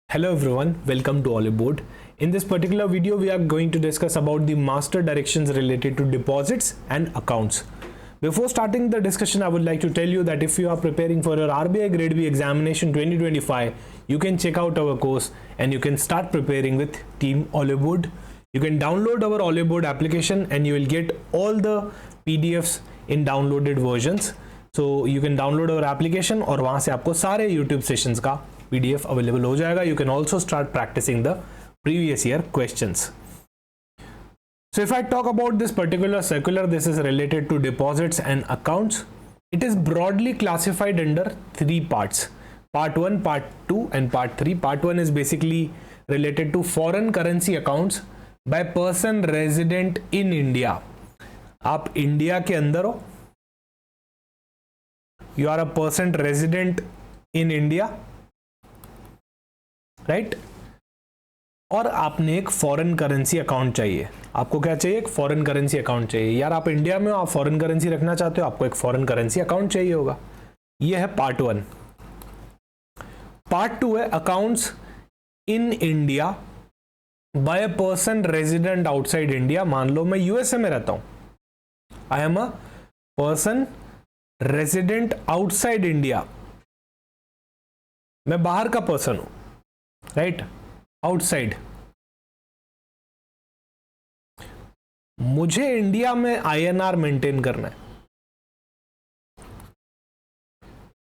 Hello everyone, welcome to Oliboard. In this particular video, we are going to discuss about the master directions related to deposits and accounts. Before starting the discussion, I would like to tell you that if you are preparing for your RBI Grade B examination 2025, you can check out our course and you can start preparing with Team Oliboard. You can download our Oliboard application and you will get all the PDFs in downloaded versions. So you can download our application और वहाँ से आपको सारे YouTube sessions का PDF available हो जाएगा. You can also start practicing the previous year questions. So if I talk about this particular circular, this is related to deposits and accounts. It is broadly classified under three parts. Part 1, Part 2 and Part 3. Part 1 is basically related to foreign currency accounts by person resident in India. आप India के अंदर हो, you are a person resident in India, right और आपने एक foreign currency account चाहिए. आपको क्या चाहिए? एक फॉरेन करेंसी अकाउंट चाहिए. यार आप इंडिया में हो, आप फॉरेन करेंसी रखना चाहते हो, आपको एक फॉरेन करेंसी अकाउंट चाहिए होगा. ये है पार्ट 1. पार्ट 2 है accounts in India by a person resident outside India. मान लो मैं यूएसए में रहता हूं, I am a person resident outside India. मैं बाहर का पर्सन हूं, राइट, आउटसाइड. मुझे इंडिया में आईएनआर मेंटेन करना है,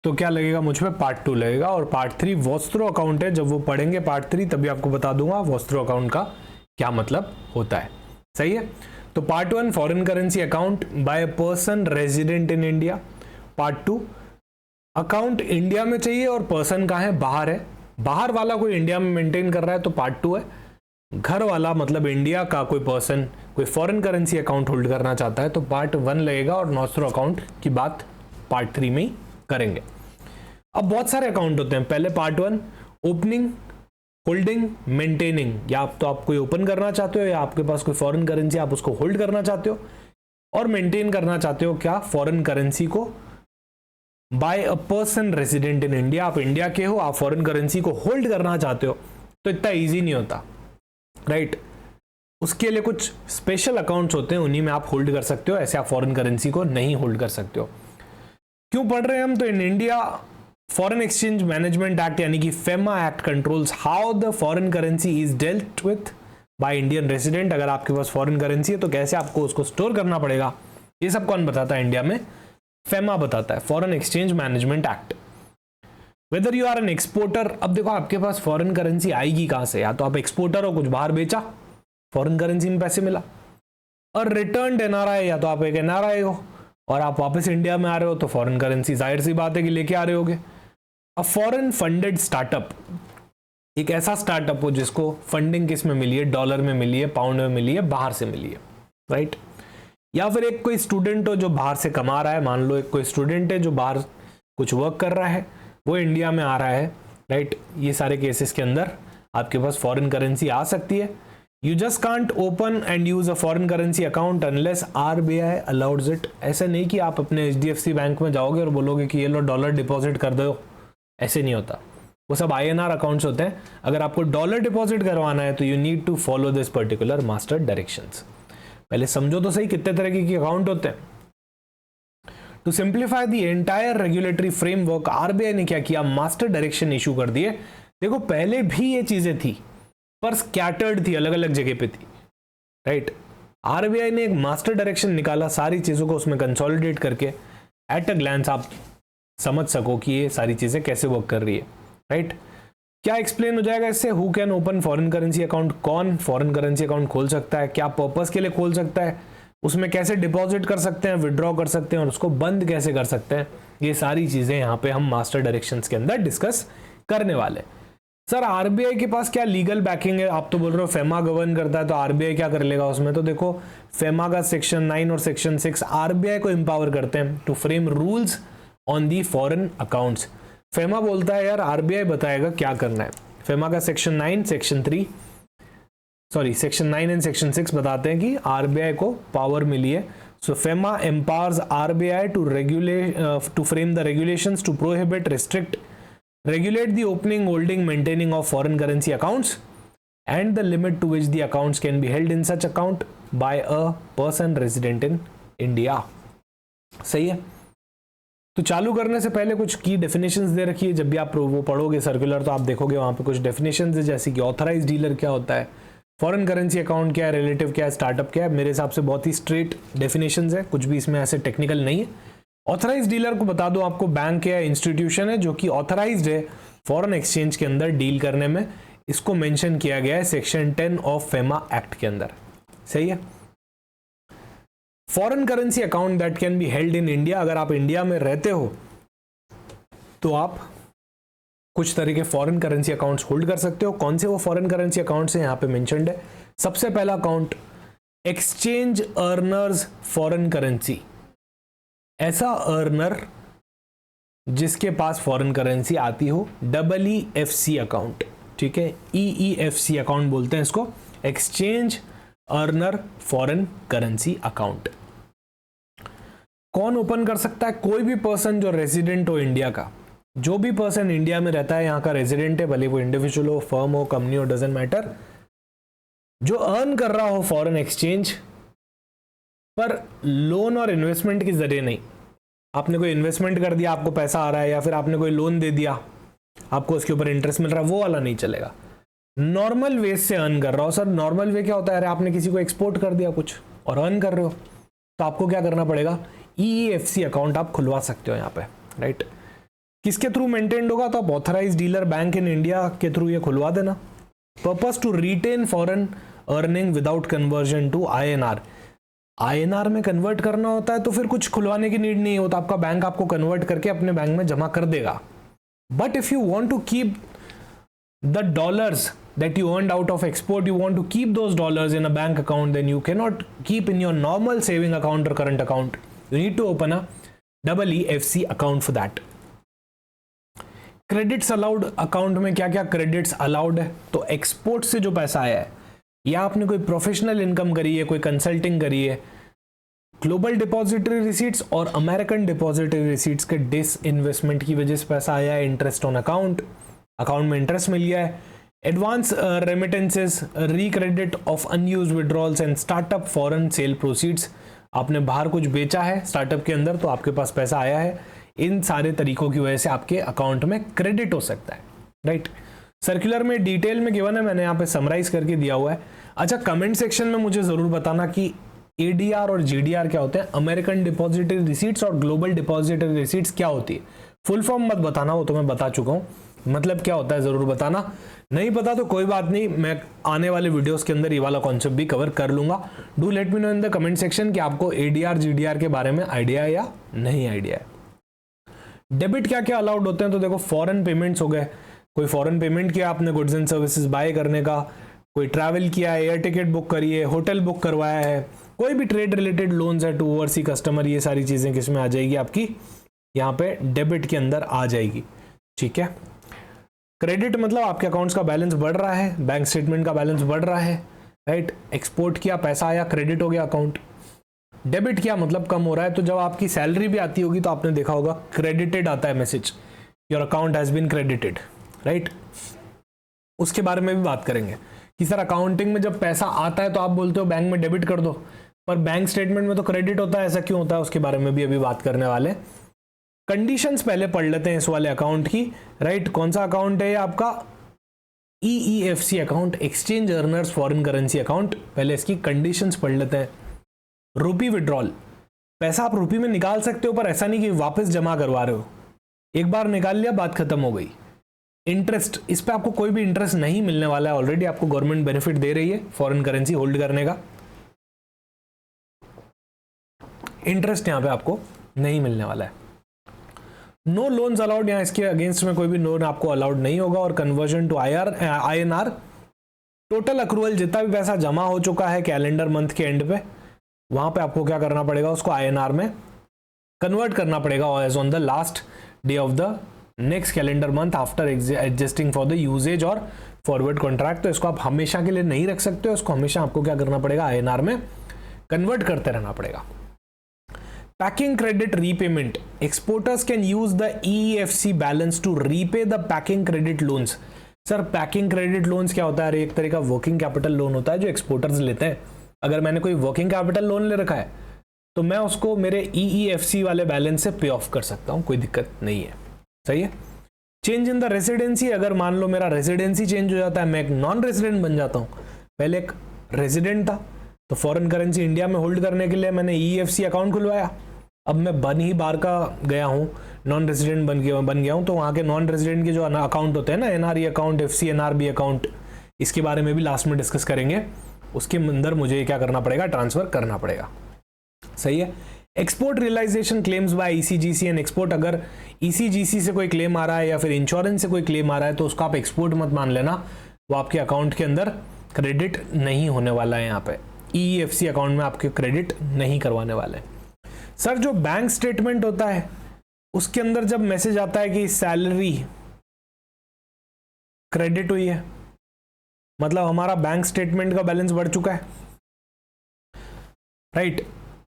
तो क्या लगेगा मुझ पे? पार्ट 2 लगेगा. और पार्ट 3 वॉस्त्रो अकाउंट है. जब वो पढ़ेंगे पार्ट 3 तभी आपको बता दूंगा वॉस्त्रो अकाउंट का क्या मतलब होता है. सही है. तो part 1 foreign currency account by a person resident in India. Part 2 account India में चाहिए और पर्सन कहाँ है? बाहर है. बाहर वाला कोई इंडिया में मेंटेन कर रहा है तो पार्ट 2 है. घर वाला मतलब इंडिया का कोई पर्सन कोई फॉरेन करेंसी अकाउंट होल्ड करना चाहता है तो पार्ट 1 लगेगा. और नॉस्ट्रो अकाउंट की बात पार्ट 3 में ही करेंगे. अब बहुत सारे अकाउंट होते हैं. पहले पार्ट 1 ओपनिंग, होल्डिंग, मेंटेनिंग. या तो आप कोई ओपन करना चाहते हो या आपके पास कोई फॉरेन करेंसी आप उसको होल्ड करना चाहते हो और मेंटेन करना चाहते हो क्या? फॉरेन करेंसी को by a person resident in India. आप इंडिया के हो, आप फॉरेन करेंसी को होल्ड करना चाहते हो तो इतना इजी नहीं होता, राइट. उसके लिए कुछ स्पेशल अकाउंट्स होते हैं, उन्हीं में आप होल्ड कर सकते हो. ऐसे आप फॉरेन करेंसी को नहीं होल्ड कर सकते हो. क्यों पढ़ रहे हैं हम? तो in India foreign exchange management act यानी कि FEMA act controls how the foreign currency is dealt with by Indian resident. अगर आपके पास फॉरेन करेंसी है तो कैसे आपको उसको स्टोर करना पड़ेगा, ये सब कौन बताता है इंडिया में? फेमा बताता है, foreign exchange management act. Whether you are an exporter. अब देखो आपके पास फॉरेन करेंसी आएगी कहां से? या तो आप एक्सपोर्टर हो, कुछ बाहर बेचा, फॉरेन करेंसी में पैसे मिला. और रिटर्न एनआरआई, या तो आप एक एनआरआई हो और आप वापस इंडिया में आ रहे हो तो फॉरेन करेंसी जाहिर सी बात है कि लेके आ रहे होगे. अ फॉरेन फंडेड स्टार्टअप, एक ऐसा स्टार्टअप हो जिसको फंडिंग किस में मिली है? डॉलर में मिली है, पाउंड में मिली है, बाहर से मिली है, राइट. या फिर एक कोई स्टूडेंट हो जो बाहर से कमा रहा है. मान लो एक कोई स्टूडेंट है जो बाहर कुछ वर्क कर रहा है, वो इंडिया में आ रहा है, राइट. ये सारे केसेस के अंदर आपके पास फॉरेन करेंसी आ सकती है. You just can't open and use a foreign currency account unless RBI allows it. ऐसा नहीं कि आप अपने एचडीएफसी बैंक में जाओगे और बोलोगे कि ये लो डॉलर डिपॉजिट कर दो. ऐसे नहीं होता. वो सब आईएनआर अकाउंट्स होते हैं. अगर आपको डॉलर डिपॉजिट करवाना है तो you need to follow this particular master directions. पहले समझो तो सही कितने तरह के अकाउंट होते हैं. To simplify the entire regulatory framework, RBI ने क्या किया? मास्टर डायरेक्शन इशू कर दिए. देखो पहले भी ये चीजें थी पर स्कैटर्ड थी, अलग अलग जगह पे थी, राइट. आरबीआई ने एक मास्टर डायरेक्शन निकाला, सारी चीजों को उसमें कंसोलिडेट करके एट अ ग्लैंस आप समझ सको कि ये सारी चीजें कैसे वर्क कर रही है, राइट. क्या एक्सप्लेन हो जाएगा इससे? Who can open foreign currency account, कौन फॉरेन करेंसी अकाउंट खोल सकता है, क्या पर्पस के लिए खोल सकता है, उसमें कैसे डिपॉजिट कर सकते हैं, विड्रॉ कर सकते हैं और उसको बंद कैसे कर सकते हैं. ये सारी चीजें यहाँ पे हम मास्टर डायरेक्शंस के अंदर डिस्कस करने वाले. सर आरबीआई के पास क्या लीगल बैकिंग है? आप तो बोल रहे हो फेमा गवर्न करता है तो आरबीआई क्या कर लेगा उसमें? तो देखो फेमा का सेक्शन 9 और सेक्शन 6 आरबीआई को एम्पावर करते हैं to frame rules on the foreign accounts. FEMA बोलता है यार आरबीआई बताएगा क्या करना है. फेमा का सेक्शन 9 सेक्शन 9 एंड सेक्शन 6 बताते हैं कि आरबीआई को पावर मिली है. So FEMA empowers RBI to frame the regulations to prohibit, restrict, regulate the opening, holding, maintaining of foreign currency accounts and the limit to which the accounts can be held in such account by a person resident in India. सही है। तो चालू करने से पहले कुछ की definitions दे रखी है। जब भी आप वो पढ़ोगे सर्कुलर तो आप देखोगे वहां पे कुछ डेफिनेशंस है, जैसे कि ऑथराइज डीलर क्या होता है, फॉरेन करेंसी अकाउंट क्या है, रिलेटिव क्या है, स्टार्टअप क्या है। मेरे हिसाब से बहुत ही स्ट्रेट डेफिनेशंस है, कुछ भी इसमें ऐसे टेक्निकल नहीं है। ऑथराइज डीलर को बता दो आपको बैंक या इंस्टीट्यूशन है जो कि ऑथराइज्ड है फॉरेन एक्सचेंज के अंदर डील करने में। इसको मेंशन किया गया है सेक्शन 10 ऑफ फेमा एक्ट के अंदर। सही है। Foreign currency account that can be held in India, अगर आप इंडिया में रहते हो तो आप कुछ तरह के फॉरेन करेंसी अकाउंट्स होल्ड कर सकते हो। कौन से वो फॉरेन करेंसी अकाउंट्स हैं यहाँ पे मेंशन्ड है। सबसे पहला account exchange earners foreign currency, ऐसा अर्नर जिसके पास फॉरेन करेंसी आती हो, EEFC अकाउंट, ठीक है, EEFC अकाउंट बोलते हैं इसको, exchange earner foreign currency account. कौन ओपन कर सकता है? कोई भी पर्सन जो रेजिडेंट हो इंडिया का, जो भी पर्सन इंडिया में रहता है, यहाँ का रेजिडेंट है, भले वो इंडिविजुअल हो, फर्म हो, कंपनी हो, डजंट मैटर, जो अर्न कर रहा हो फॉरेन एक्सचेंज पर लोन और इन्वेस्टमेंट के जरिए नहीं। आपने कोई इन्वेस्टमेंट कर दिया, आपको पैसा आ रहा है, या फिर आपने कोई लोन दे दिया, आपको उसके ऊपर इंटरेस्ट मिल रहा है, वो वाला नहीं चलेगा। नॉर्मल वे से अर्न कर रहा हो। सर नॉर्मल वे क्या होता है? अरे आपने किसी को एक्सपोर्ट कर दिया कुछ और अर्न कर रहे हो, तो आपको क्या करना पड़ेगा? EEFC अकाउंट आप खुलवा सकते हो यहाँ पे, राइट। किसके थ्रू मेंटेन्ड होगा? तो आप authorise dealer bank in India के थ्रू ये खुलवा देना। Purpose to retain foreign earning without conversion to INR। INR में कन्वर्ट करना होता है तो फिर कुछ खुलवाने की नीड नहीं होता, आपका बैंक आपको कन्वर्ट करके अपने बैंक में जमा कर देगा। But if you want to keep the dollars that you earned out of export, you want to keep those dollars in a bank account, then you cannot keep in your normal saving account or current account. You need to open a EEFC account for that. Credits allowed account में क्या क्या credits allowed है? तो export से जो पैसा आया है, या आपने कोई प्रोफेशनल इनकम करी है, कोई कंसल्टिंग करी है, ग्लोबल डिपॉजिटरी रिसीट्स और अमेरिकन डिपॉजिटरी रिसीट्स के डिस इन्वेस्टमेंट की वजह से पैसा आया है, इंटरेस्ट ऑन अकाउंट, अकाउंट में इंटरेस्ट मिल गया है, advance remittances, recredit of unused withdrawals and startup foreign sale proceeds, आपने बाहर कुछ बेचा है स्टार्टअप के अंदर तो आपके पास पैसा आया है। इन सारे तरीकों की वजह से आपके अकाउंट में क्रेडिट हो सकता है, राइट। सर्कुलर में डिटेल में गिवन है, मैंने यहाँ पे समराइज करके दिया हुआ है। अच्छा, कमेंट सेक्शन में मुझे जरूर बताना कि ADR और GDR क्या होते हैं, अमेरिकन डिपॉजिटरी रिसीट्स और ग्लोबल डिपॉजिटरी रिसीट्स क्या होती है। फुल फॉर्म मत बताना, वो तो मैं बता चुका हूँ, मतलब क्या होता है जरूर बताना। नहीं पता तो कोई बात नहीं, मैं आने वाले वीडियोस के अंदर ये वाला कॉन्सेप्ट भी कवर कर लूंगा। Do let me know in the comment section कि आपको ADR GDR के बारे में आइडिया है या नहीं आइडिया है। डेबिट क्या क्या अलाउड होते हैं? तो देखो, फॉरेन पेमेंट्स हो गए, कोई फॉरेन पेमेंट किया आपने गुड्स एंड सर्विसेज बाय करने का, कोई ट्रैवल किया है, एयर टिकट बुक करी है, होटल बुक करवाया है, कोई भी ट्रेड रिलेटेड लोन्स है टू ओवरसी कस्टमर, ये सारी चीजें किसमें आ जाएगी? आपकी यहाँ पे डेबिट के अंदर आ जाएगी, ठीक है। क्रेडिट मतलब आपके अकाउंट्स का बैलेंस बढ़ रहा है, बैंक स्टेटमेंट का बैलेंस बढ़ रहा है, राइट। एक्सपोर्ट किया, पैसा आया, क्रेडिट हो गया अकाउंट। डेबिट किया मतलब कम हो रहा है, तो जब आपकी सैलरी भी आती होगी तो आपने देखा होगा क्रेडिटेड आता है message, your account has been credited, right. उसके बारे में भी बात करेंगे कि सर अकाउंटिंग में जब पैसा आता है तो आप बोलते हो बैंक में डेबिट कर दो, पर बैंक स्टेटमेंट में तो क्रेडिट होता है, ऐसा क्यों होता है? उसके बारे में भी अभी बात करने वाले। कंडीशंस पहले पढ़ लेते हैं इस वाले अकाउंट की, राइट। कौन सा अकाउंट है ये आपका? EEFC account, exchange earners foreign currency account. पहले इसकी कंडीशंस पढ़ लेते हैं। रुपी विड्रॉल, पैसा आप रुपी में निकाल सकते हो, पर ऐसा नहीं कि वापस जमा करवा रहे हो, एक बार निकाल लिया बात खत्म हो गई। इंटरेस्ट, इस पे आपको कोई भी इंटरेस्ट नहीं मिलने वाला है, ऑलरेडी आपको गवर्नमेंट बेनिफिट दे रही है फॉरेन करेंसी होल्ड करने का, इंटरेस्ट यहां पे आपको नहीं मिलने वाला है। नो लोन्स अलाउड, यहाँ इसके अगेंस्ट में कोई भी लोन आपको अलाउड नहीं होगा। और conversion to INR, total accrual जितना भी पैसा जमा हो चुका है कैलेंडर मंथ के एंड पे, वहां पे आपको क्या करना पड़ेगा? उसको INR में कन्वर्ट करना पड़ेगा as on the last day of the next calendar month after adjusting for the usages और फॉरवर्ड कॉन्ट्रैक्ट। तो इसको आप हमेशा के लिए नहीं रख सकते हो, इसको हमेशा आपको क्या करना पड़ेगा? INR में कन्वर्ट करते रहना पड़ेगा। Packing credit repayment, exporters can use the EEFC balance to repay the packing credit loans. Sir packing credit loans क्या होता है? एक तरह का वर्किंग कैपिटल लोन होता है जो एक्सपोर्टर्स लेते हैं। अगर मैंने कोई वर्किंग कैपिटल लोन ले रखा है तो मैं उसको मेरे EEFC वाले बैलेंस से पे ऑफ कर सकता हूं, कोई दिक्कत नहीं है। सही है। चेंज इन द रेसिडेंसी, अगर मान लो मेरा रेसिडेंसी चेंज हो जाता है, मैं एक नॉन रेसिडेंट बन जाता हूं, पहले एक रेसिडेंट था तो फॉरेन करेंसी इंडिया में होल्ड करने के लिए मैंने EEFC अकाउंट खुलवाया, अब मैं बन ही बाहर का गया हूं, नॉन रेसिडेंट बन गया हूं, तो वहां के नॉन रेसिडेंट के जो अकाउंट होते हैं ना, NRE अकाउंट, FCNRB अकाउंट, इसके बारे में भी लास्ट में डिस्कस करेंगे। उसके अंदर मुझे क्या करना पड़ेगा? ट्रांसफर करना पड़ेगा। सही है। Export realisation claims by ECGC and export, अगर ECGC से कोई क्लेम आ रहा है या फिर इंश्योरेंस से कोई क्लेम आ रहा है तो उसका आप एक्सपोर्ट मत मान लेना, वो आपके अकाउंट के अंदर क्रेडिट नहीं होने वाला है। यहाँ पे EEFC अकाउंट में आपके क्रेडिट नहीं करवाने वाले हैं। सर जो बैंक स्टेटमेंट होता है उसके अंदर जब मैसेज आता है कि सैलरी क्रेडिट हुई है, मतलब हमारा बैंक स्टेटमेंट का बैलेंस बढ़ चुका है, राइट।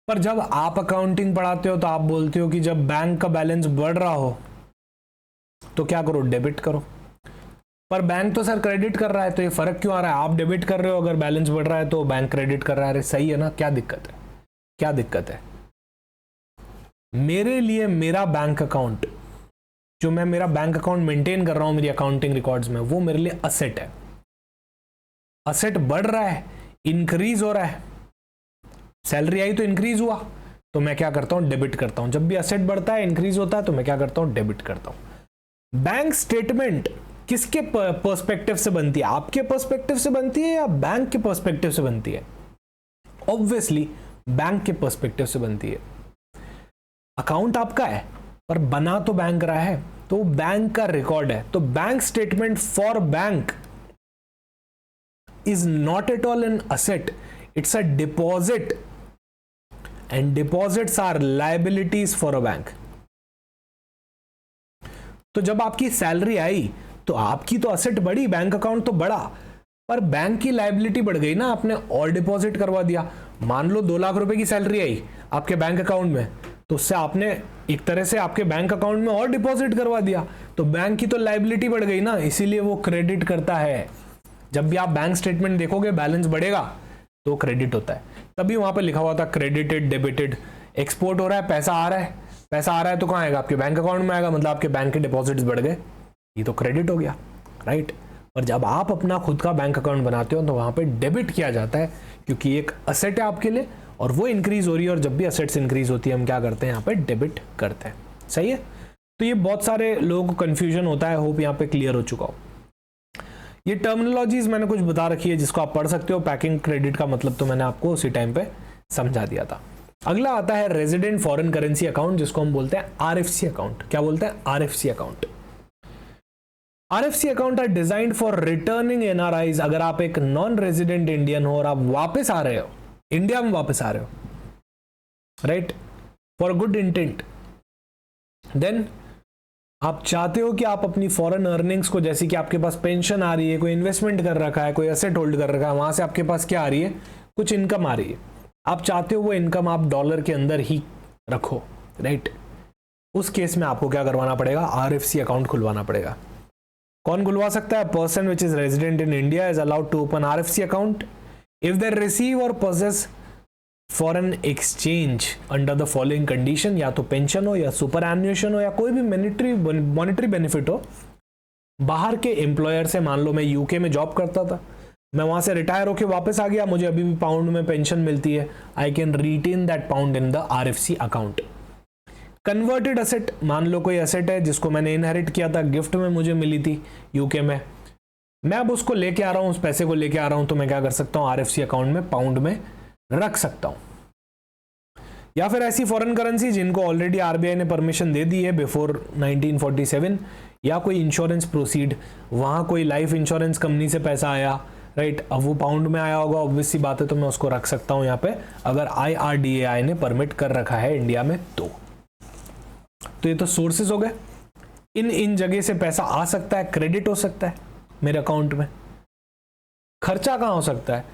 पर जब आप अकाउंटिंग पढ़ाते हो तो आप बोलते हो कि जब बैंक का बैलेंस बढ़ रहा हो तो क्या करो? डेबिट करो। पर बैंक तो सर क्रेडिट कर रहा है, तो ये फर्क क्यों आ रहा है? आप डेबिट कर रहे हो, अगर बैलेंस बढ़ रहा है तो बैंक क्रेडिट कर रहा है। सही है ना? क्या दिक्कत है? क्या दिक्कत है? मेरे लिए मेरा बैंक अकाउंट, जो मैं मेरा बैंक अकाउंट मेंटेन कर रहा हूं मेरी अकाउंटिंग रिकॉर्ड्स में, वो मेरे लिए असेट है। असेट बढ़ रहा है, इंक्रीज हो रहा है, सैलरी आई तो इंक्रीज हुआ, तो मैं क्या करता हूं? डेबिट करता हूं। जब भी असेट बढ़ता है, इंक्रीज होता है, तो मैं क्या करता हूं? डेबिट करता हूं। बैंक स्टेटमेंट किसके पर्सपेक्टिव से बनती है? आपके पर्सपेक्टिव से बनती है या बैंक के पर्सपेक्टिव से बनती है? ऑब्वियसली बैंक के पर्सपेक्टिव से बनती है। अकाउंट आपका है पर बना तो बैंक रहा है, तो बैंक का रिकॉर्ड है। तो bank statement for bank is not at all an asset, it's a deposit, and deposits are liabilities for a bank. तो जब आपकी सैलरी आई तो आपकी तो असेट बढ़ी, बैंक अकाउंट तो बढ़ा, पर बैंक की लायबिलिटी बढ़ गई ना, आपने और डिपॉजिट करवा दिया। मान लो 2 लाख रुपए की सैलरी आई आपके बैंक अकाउंट में, तो उससे आपने एक तरह से आपके बैंक अकाउंट में और डिपॉजिट करवा दिया, तो बैंक की तो लायबिलिटी बढ़ गई ना, इसीलिए वो क्रेडिट करता है। जब भी आप बैंक स्टेटमेंट देखोगे बैलेंस बढ़ेगा तो क्रेडिट होता है, तभी वहां पे लिखा हुआ था क्रेडिटेड डेबिटेड। एक्सपोर्ट हो रहा है, पैसा आ रहा है, पैसा आ रहा है तो कहाँ आएगा? आपके बैंक अकाउंट में आएगा, मतलब आपके बैंक के डिपॉजिट्स बढ़ गए, ये तो क्रेडिट हो गया, राइट। और जब आप अपना खुद का बैंक अकाउंट बनाते हो तो वहां पे डेबिट किया जाता है, क्योंकि एक असेट है आपके लिए और वो इंक्रीज हो रही है, और जब भी असेट्स इंक्रीज होती है हम क्या करते हैं? यहाँ पे डेबिट करते हैं। सही है। तो ये बहुत सारे लोगों को कंफ्यूजन होता है, होप यहाँ पे क्लियर हो चुका हो। ये टर्मिनोलॉजीज मैंने कुछ बता रखी है जिसको आप पढ़ सकते हो। पैकिंग क्रेडिट का मतलब तो मैंने आपको उसी टाइम पे समझा दिया था। अगला आता है रेजिडेंट फॉरेन करेंसी अकाउंट, जिसको हम बोलते हैं RFC अकाउंट। क्या बोलते हैं? RFC account. RFC account are designed for returning NRIs। अगर आप एक नॉन रेजिडेंट इंडियन हो और आप वापस आ रहे हो, इंडिया में वापस आ रहे हो, right, for good intent, then आप चाहते हो कि आप अपनी फॉरेन अर्निंग्स को, जैसे कि आपके पास पेंशन आ रही है, कोई इन्वेस्टमेंट कर रखा है, कोई एसेट होल्ड कर रखा है, वहां से आपके पास क्या आ रही है? कुछ इनकम आ रही है, आप चाहते हो वो इनकम आप डॉलर के अंदर ही रखो, राइट। उस केस में आपको क्या करवाना पड़ेगा? RFC अकाउंट खुलवाना पड़ेगा। कौन खुलवा सकता है? Person which is resident in India is allowed to open RFC account if they receive or possess foreign exchange under the following condition। या तो पेंशन हो या सुपर एन्युएशन हो या कोई भी मॉनिटरी बेनिफिट हो। बाहर के एम्प्लॉयर से, मान लो मैं यूके में जॉब करता था, मैं वहां से रिटायर होके वापस आ गया, मुझे अभी भी पाउंड में पेंशन मिलती है, I can retain that pound in the RFC account. Converted asset, मान लो कोई असेट है जिसको मैंने इनहेरिट किया था, गिफ्ट में मुझे मिली थी यूके में, मैं अब उसको लेके आ रहा हूं, उस पैसे को लेके आ रहा हूं, तो मैं क्या कर सकता हूं? RFC अकाउंट में पाउंड में रख सकता हूं। या फिर ऐसी फॉरेन करेंसी जिनको ऑलरेडी RBI ने परमिशन दे दी है बिफोर 1947, या कोई इंश्योरेंस प्रोसीड, वहां कोई लाइफ इंश्योरेंस कंपनी से पैसा आया, राइट, अब वो पाउंड में आया होगा, ऑब्वियस सी बात है, तो मैं उसको रख सकता हूं यहाँ पे, अगर IRDAI ने परमिट कर रखा है इंडिया में तो ये तो सोर्सेस हो गए। इन जगह से पैसा आ सकता है, क्रेडिट हो सकता है मेरे अकाउंट में। खर्चा कहां हो सकता है?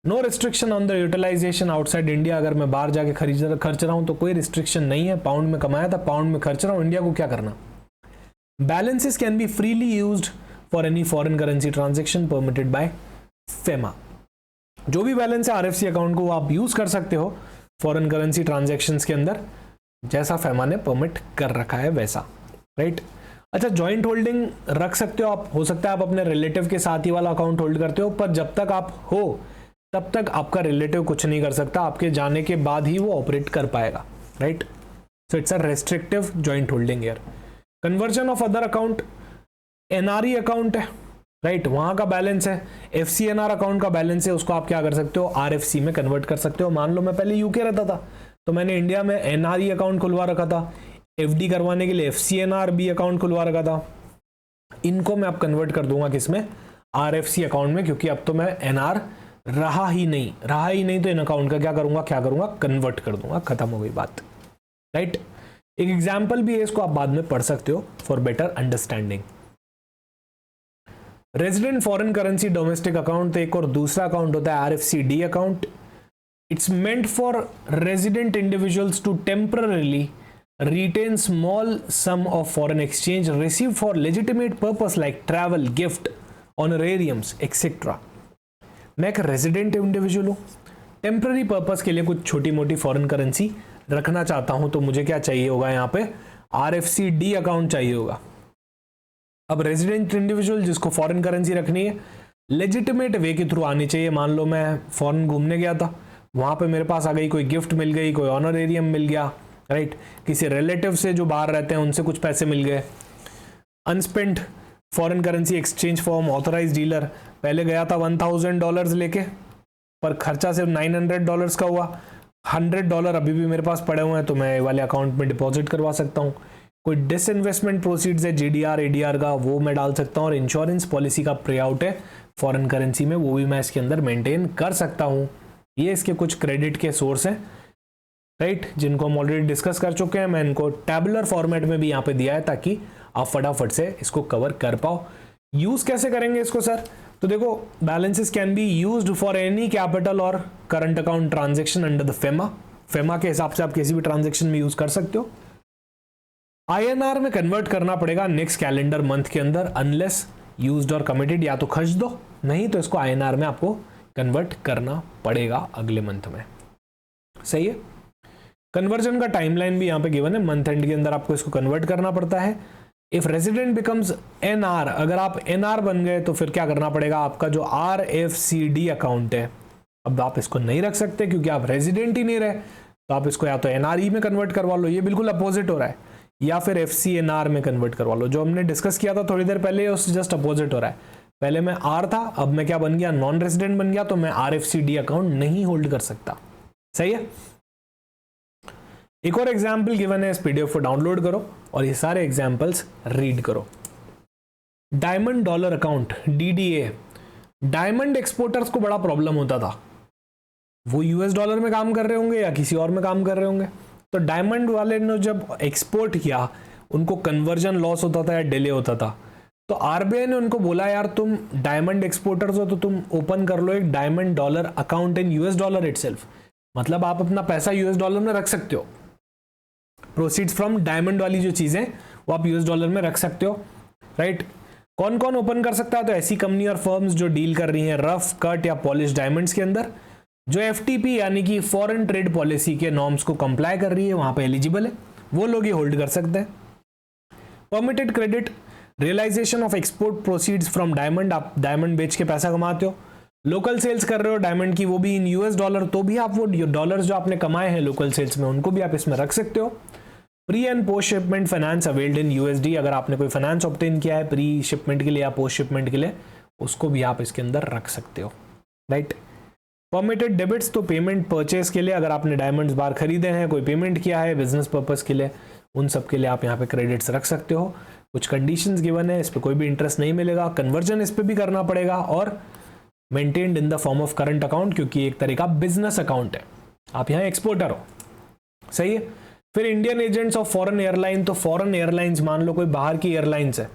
No restriction on the utilisation outside India, अगर मैं बाहर जाके खर्च रहा हूं तो कोई रिस्ट्रिक्शन नहीं है, पाउंड में कमाया था पाउंड में खर्च रहा हूं, इंडिया को क्या करना। Balances can B freely used for any foreign currency transaction permitted by FEMA, जो भी बैलेंस है आरएफसी अकाउंट को आप यूज कर सकते हो फॉरेन करेंसी ट्रांजेक्शन्स के अंदर, जैसा फेमा ने परमिट कर रखा है वैसा, राइट। अच्छा, जॉइंट होल्डिंग रख सकते हो आप, हो सकता है आप अपने रिलेटिव के साथ ही वाला अकाउंट होल्ड करते हो, पर जब तक आप हो तब तक आपका रिलेटिव कुछ नहीं कर सकता, आपके जाने के बाद ही वो ऑपरेट कर पाएगा, right. So it's a restrictive joint holding here. Conversion of other account, NRE account है, राइट, वहां का बैलेंस है, एफसीएनआर अकाउंट का बैलेंस है, उसको आप क्या कर सकते हो, आरएफसी में कन्वर्ट कर सकते हो। मान लो मैं पहले यूके रहता था तो मैंने इंडिया में एनआरई अकाउंट खुलवा रखा था, एफडी करवाने के लिए एफसीएनआर बी अकाउंट खुलवा रखा था, इनको मैं अब कन्वर्ट कर दूंगा किसमें, आरएफसी अकाउंट में, क्योंकि अब तो मैं एनआर रहा ही नहीं तो इन अकाउंट का क्या करूंगा, कन्वर्ट कर दूंगा, खत्म हो गई बात, राइट। एक एग्जांपल भी है, इसको आप बाद में पढ़ सकते हो for better understanding. Resident foreign currency domestic account, तो एक और दूसरा अकाउंट होता है RFCD account. It's meant for resident individuals to temporarily retain small sum of foreign exchange received for legitimate purpose like travel, gift, honorariums, etc. मैं एक resident individual हूं, temporary purpose के लिए कुछ छोटी मोटी फॉरेन करेंसी रखना चाहता हूं, तो मुझे क्या चाहिए होगा, यहाँ पे आरएफसीडी अकाउंट चाहिए होगा। अब रेजिडेंट इंडिविजुअल जिसको फॉरेन करेंसी रखनी है, लेजिटिमेट वे के थ्रू आनी चाहिए। मान लो मैं फॉरेन घूमने गया था, वहां पे मेरे पास आ गई कोई गिफ्ट मिल गई, कोई ऑनरेरियम मिल गया, राइट, किसी रिलेटिव से जो बाहर रहते हैं उनसे कुछ पैसे मिल गए, unspent foreign currency exchange form, authorise dealer, पहले गया था $1000 लेके, पर खर्चा सिर्फ $900 का हुआ, $100 अभी भी मेरे पास पड़े हुए हैं, तो मैं वाले अकाउंट में डिपॉजिट करवा सकता हूँ। कोई डिसइन्वेस्टमेंट प्रोसीड्स है जीडीआर एडीआर का, वो मैं डाल सकता हूँ, और इंश्योरेंस पॉलिसी का पे आउट है फॉरेन करेंसी में, वो भी मैं इसके अंदर मेंटेन कर सकता हूँ। ये इसके कुछ क्रेडिट के सोर्स हैं, राइट, जिनको हम ऑलरेडी डिस्कस कर चुके हैं। मैं इनको टैबुलर फॉर्मेट में भी यहाँ पे दिया है ताकि आप फटाफट से इसको कवर कर पाओ। यूज कैसे करेंगे इसको सर, तो देखो, balances can be used for any capital और current account transaction under the FEMA के हिसाब से आप किसी भी ट्रांजैक्शन में यूज कर सकते हो। आईएनआर में कन्वर्ट करना पड़ेगा नेक्स्ट कैलेंडर मंथ के अंदर, अनलेस यूज्ड और कमिटेड, या तो खर्च दो, नहीं तो इसको आईएनआर में आपको कन्वर्ट करना पड़ेगा अगले मंथ में, सही है। कन्वर्जन का टाइमलाइन भी यहाँ पे गिवन है, मंथ एंड के अंदर आपको इसको कन्वर्ट करना पड़ता है। इफ रेजिडेंट बिकम्स एनआर, अगर आप एनआर बन गए तो फिर क्या करना पड़ेगा, आपका जो आरएफसीडी अकाउंट है, अब आप इसको नहीं रख सकते क्योंकि आप रेजिडेंट ही नहीं रहे, तो आप इसको या तो एनआरई में कन्वर्ट करवा लो, ये बिल्कुल अपोजिट हो रहा है, या फिर एफसीएनआर में कन्वर्ट करवा लो। जो हमने डिस्कस किया था थोड़ी देर पहले, उससे जस्ट अपोजिट हो रहा है। पहले मैं आर था, अब मैं क्या बन गया, नॉन रेजिडेंट बन गया, तो मैं आरएफसीडी अकाउंट नहीं होल्ड कर सकता, सही है। एक और एग्जाम्पल गिवन है, इस पीडीएफ को डाउनलोड करो और ये सारे एग्जाम्पल्स रीड करो। Diamond dollar account, DDA, diamond exporters को बड़ा प्रॉब्लम होता था, वो यूएस डॉलर में काम कर रहे होंगे या किसी और में काम कर रहे होंगे, तो डायमंड वाले ने जब एक्सपोर्ट किया उनको कन्वर्जन लॉस होता था या डिले होता था, तो आरबीआई ने उनको बोला यार तुम डायमंड एक्सपोर्टर्स हो तो तुम ओपन कर लो एक diamond dollar account in US dollar itself, मतलब आप अपना पैसा यूएस डॉलर में रख सकते हो, प्रोसीड्स फ्रॉम डायमंड वाली जो चीजें वो आप यूएस डॉलर में रख सकते हो, राइट। कौन कौन ओपन कर सकता है, तो ऐसी कंपनी और फर्म्स जो डील कर रही हैं रफ, कट या पॉलिश डायमंड्स के अंदर, जो एफटीपी यानी कि फॉरेन ट्रेड पॉलिसी के नॉर्म्स को कंप्लाई कर रही है, वहां पे एलिजिबल है, वो लोग ये होल्ड कर सकते हैं। Permitted credit, realisation of export proceeds from diamond, आप डायमंड बेच के पैसा कमाते हो, लोकल सेल्स कर रहे हो डायमंड की, वो भी इन यूएस डॉलर, तो भी आप वो डॉलर्स जो आपने कमाए हैं लोकल सेल्स में उनको भी आप इसमें रख सकते हो। Pre and post shipment finance availed in USD, अगर आपने कोई फाइनेंस ऑब्टेन किया है प्री शिपमेंट के लिए या पोस्ट शिपमेंट के लिए, उसको भी आप इसके अंदर रख सकते हो, राइट। परमिटेड डेबिट्स, तो पेमेंट परचेस के लिए, अगर आपने डायमंड्स बाहर खरीदे हैं, कोई पेमेंट किया है बिजनेस पर्पस के लिए, उन सब के लिए आप यहाँ पे क्रेडिट्स रख सकते हो। कुछ कंडीशंस गिवन है, इस पर कोई भी इंटरेस्ट नहीं मिलेगा, कन्वर्जन इस पर भी करना पड़ेगा, और maintained in the form of current account, क्योंकि एक तरह का बिजनेस अकाउंट है, आप यहाँ एक्सपोर्टर हो, सही है। फिर Indian agents of foreign airline, तो फॉरेन एयरलाइंस, मान लो कोई बाहर की एयरलाइंस है,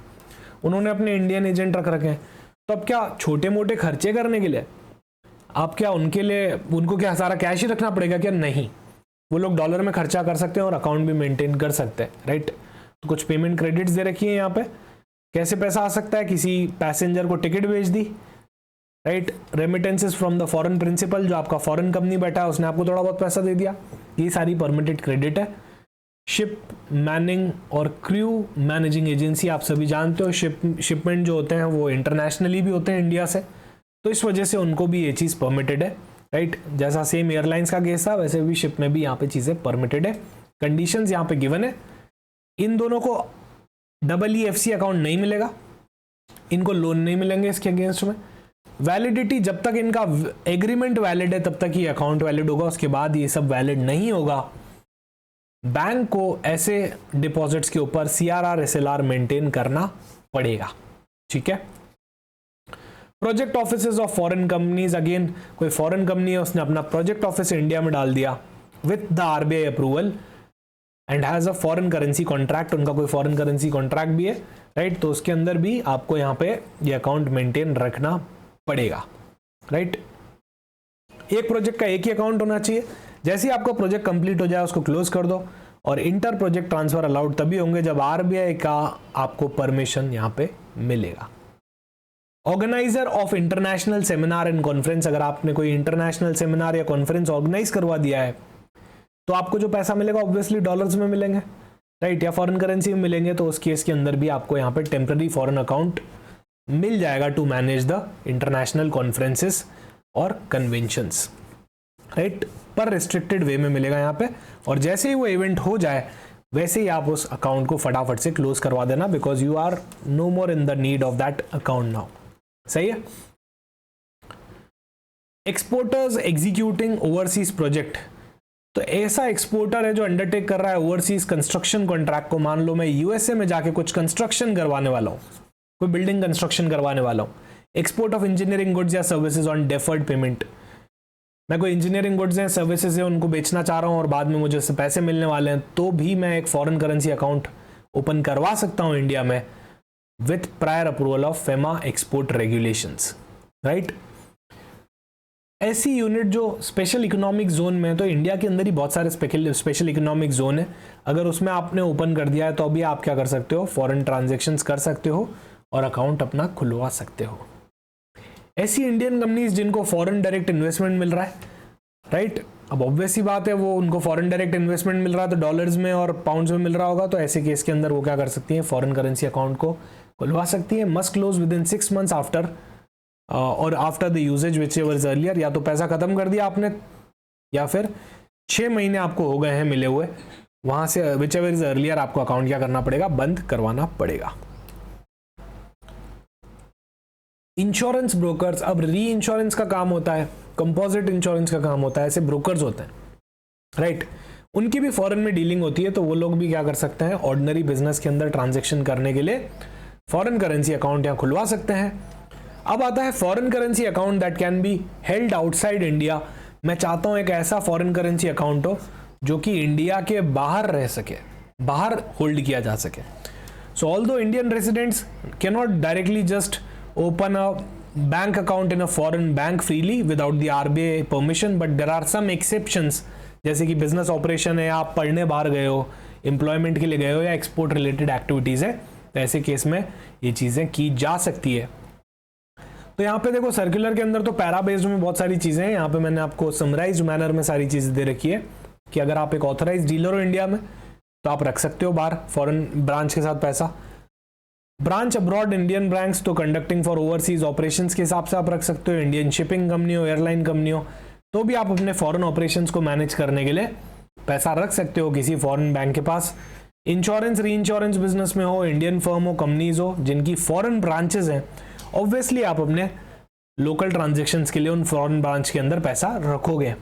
उन्होंने अपने इंडियन एजेंट रख रखे हैं, तो अब क्या छोटे मोटे खर्चे करने के लिए आप क्या उनके लिए, उनको क्या सारा कैश ही रखना पड़ेगा क्या? नहीं, वो लोग डॉलर में खर्चा कर सकते हैं और अकाउंट भी मेंटेन कर सकते हैं, राइट। तो कुछ पेमेंट क्रेडिट्स दे रखी है यहाँ पे। कैसे पैसा आ सकता है? किसी पैसेंजर को टिकट भेज दी, right. Remittances from the foreign principal, जो आपका फॉरेन कंपनी बैठा है उसने आपको थोड़ा बहुत पैसा दे दिया, ये सारी परमिटेड क्रेडिट है। शिप मैनिंग और क्रू मैनेजिंग एजेंसी, आप सभी जानते हो शिपमेंट जो होते हैं वो इंटरनेशनली भी होते हैं इंडिया से, तो इस वजह से उनको भी ये चीज़ परमिटेड है, राइट। जैसा सेम एयरलाइंस का केस था वैसे भी शिप में भी यहाँ पे चीज़ें परमिटेड है। कंडीशंस यहाँ पे गिवन है। इन दोनों को EEFC अकाउंट नहीं मिलेगा, इनको लोन नहीं मिलेंगे इसके अगेंस्ट में। वैलिडिटी, जब तक इनका एग्रीमेंट वैलिड है तब तक ही अकाउंट वैलिड होगा, उसके बाद ये सब वैलिड नहीं होगा। बैंक को ऐसे डिपॉजिट्स के ऊपर CRR SLR मेंटेन करना पड़ेगा, ठीक है। Project offices of foreign companies, again कोई फॉरेन कंपनी है उसने अपना प्रोजेक्ट ऑफिस इंडिया में डाल दिया with the RBI approval and has a foreign currency contract, उनका कोई फॉरेन करेंसी कॉन्ट्रैक्ट भी है, राइट। तो उसके अंदर भी आपको यहाँ पे ये अकाउंट मेंटेन रखना पड़ेगा, राइट। एक प्रोजेक्ट का एक ही अकाउंट होना चाहिए। जैसे ही आपका प्रोजेक्ट कंप्लीट हो जाए उसको क्लोज कर दो, और इंटर प्रोजेक्ट ट्रांसफर अलाउड तभी होंगे जब RBI का आपको परमिशन यहाँ पे मिलेगा। Organiser of international seminar and conference, अगर आपने कोई इंटरनेशनल सेमिनार या कॉन्फ्रेंस ऑर्गेनाइज करवा दिया है तो आपको जो पैसा मिलेगा ऑब्वियसली डॉलर्स में मिलेंगे, राइट, या फॉरेन करेंसी में मिलेंगे। तो उस केस के अंदर भी आपको यहाँ पे टेम्पररी फॉरेन अकाउंट मिल जाएगा to manage the international conferences और कन्वेंशंस, राइट, पर रिस्ट्रिक्टेड वे में मिलेगा यहाँ पे। और जैसे ही वो इवेंट हो जाए वैसे ही आप उस अकाउंट को फटाफट से क्लोज करवा देना, because you are no more in the need of that account now. सही है। एक्सपोर्टर्स एग्जीक्यूटिंग ओवरसीज प्रोजेक्ट, तो ऐसा एक्सपोर्टर है जो अंडरटेक कर रहा है ओवरसीज कंस्ट्रक्शन कॉन्ट्रैक्ट को। मान लो मैं USA में जाके कुछ कंस्ट्रक्शन करवाने वाला हूँ, कोई बिल्डिंग कंस्ट्रक्शन करवाने वाला हूँ। एक्सपोर्ट ऑफ इंजीनियरिंग गुड्स या सर्विसेज ऑन डेफर्ड पेमेंट, मैं कोई इंजीनियरिंग गुड्स हैं सर्विसेज है उनको बेचना चाह रहा हूँ और बाद में मुझे उससे पैसे मिलने वाले हैं, तो भी मैं एक फॉरेन करेंसी अकाउंट ओपन करवा सकता हूँ इंडिया में with prior approval of FEMA export regulations, right. ऐसी यूनिट जो स्पेशल इकोनॉमिक जोन में है, तो इंडिया के अंदर ही बहुत सारे स्पेशल इकोनॉमिक जोन है, अगर उसमें आपने ओपन कर दिया है तो अभी आप क्या कर सकते हो, फॉरेन ट्रांजेक्शन्स कर सकते हो और अकाउंट अपना खुलवा सकते हो। ऐसी इंडियन कंपनीज जिनको फॉरेन डायरेक्ट इन्वेस्टमेंट मिल रहा है, राइट, अब ऑब्वियस सी बात है वो उनको फॉरेन डायरेक्ट इन्वेस्टमेंट मिल रहा है तो डॉलर्स में और पाउंड्स में मिल रहा होगा, तो ऐसे केस के अंदर वो क्या कर सकती है, फॉरेन करेंसी अकाउंट को खुलवा सकती है। Must close within 6 months after और after the usages whichever is earlier, या तो पैसा खत्म कर दिया आपने या फिर 6 महीने आपको हो गए हैं मिले हुए, वहां से विच एवर इज अर्लियर आपको अकाउंट क्या करना पड़ेगा, बंद करवाना पड़ेगा। इंश्योरेंस ब्रोकर्स, अब री इंश्योरेंस का काम होता है, कंपोजिट इंश्योरेंस का काम होता है, ऐसे ब्रोकर्स होते हैं, राइट, उनकी भी फॉरेन में डीलिंग होती है, तो वो लोग भी क्या कर सकते हैं, ऑर्डिनरी बिजनेस के अंदर ट्रांजेक्शन करने के लिए फॉरेन करेंसी अकाउंट यहाँ खुलवा सकते हैं। अब आता है foreign currency account that can be held outside India. मैं चाहता हूं एक ऐसा फॉरेन करेंसी अकाउंट हो जो कि इंडिया के बाहर रह सके, बाहर होल्ड किया जा सके। So although Indian residents can not directly just open a bank account in a foreign bank freely without the RBI permission, but there are some exceptions, जैसे कि बिजनेस ऑपरेशन है, आप पढ़ने बाहर गए हो, एम्प्लॉयमेंट के लिए गए हो, या एक्सपोर्ट रिलेटेड एक्टिविटीज है, तो ऐसे केस में ये चीजें की जा सकती है। तो यहाँ पे देखो सर्कुलर के अंदर तो पैरा बेस्ड में बहुत सारी चीजें हैं, यहाँ पे मैंने आपको समराइज्ड मैनर में सारी चीजें दे रखी है कि अगर आप एक ऑथराइज डीलर हो इंडिया में तो आप रख सकते हो बाहर फॉरेन ब्रांच के साथ पैसा। ब्रांच अब्रॉड इंडियन बैंक्स तो कंडक्टिंग फॉर ओवरसीज ऑपरेशंस के हिसाब से आप रख सकते हो। इंडियन शिपिंग कंपनी हो, एयरलाइन कंपनी हो, तो भी आप अपने फॉरेन ऑपरेशंस को मैनेज करने के लिए पैसा रख सकते हो किसी फॉरेन बैंक के पास। इंश्योरेंस री इंश्योरेंस बिजनेस में हो, इंडियन फर्म हो, कंपनीज हो जिनकी फॉरेन ब्रांचेस हैं, ऑब्वियसली आप अपने लोकल ट्रांजेक्शन्स के लिए उन फॉरेन ब्रांच के अंदर पैसा रखोगे।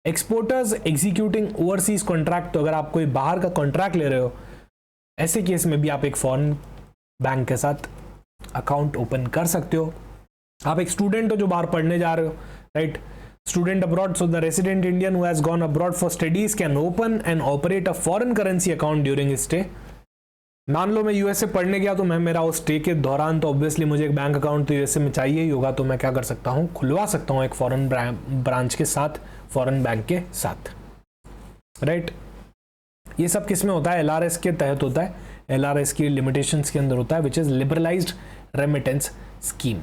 एक्सपोर्टर्स एग्जीक्यूटिंग ओवरसीज कॉन्ट्रैक्ट, तो अगर आप कोई बाहर का कॉन्ट्रैक्ट ले रहे हो, ऐसे केस में भी आप एक फॉरेन बैंक के साथ अकाउंट ओपन कर सकते हो। आप एक स्टूडेंट हो जो बाहर पढ़ने जा रहे हो, right, student abroad, so the resident Indian who has gone abroad for studies can open and operate a foreign currency account during stay. मान लो मैं यूएसए पढ़ने गया, तो मैं मेरा उस स्टे के दौरान तो ऑब्वियसली मुझे एक बैंक अकाउंट तो यूएसए में चाहिए ही होगा, तो मैं क्या कर सकता हूँ, खुलवा सकता हूँ एक फॉरेन ब्रांच के साथ, फॉरेन बैंक के साथ, राइट। ये सब किस में होता है, एलआरएस के तहत होता है, एलआरएस की लिमिटेशंस के अंदर होता है, which is liberalised remittance scheme.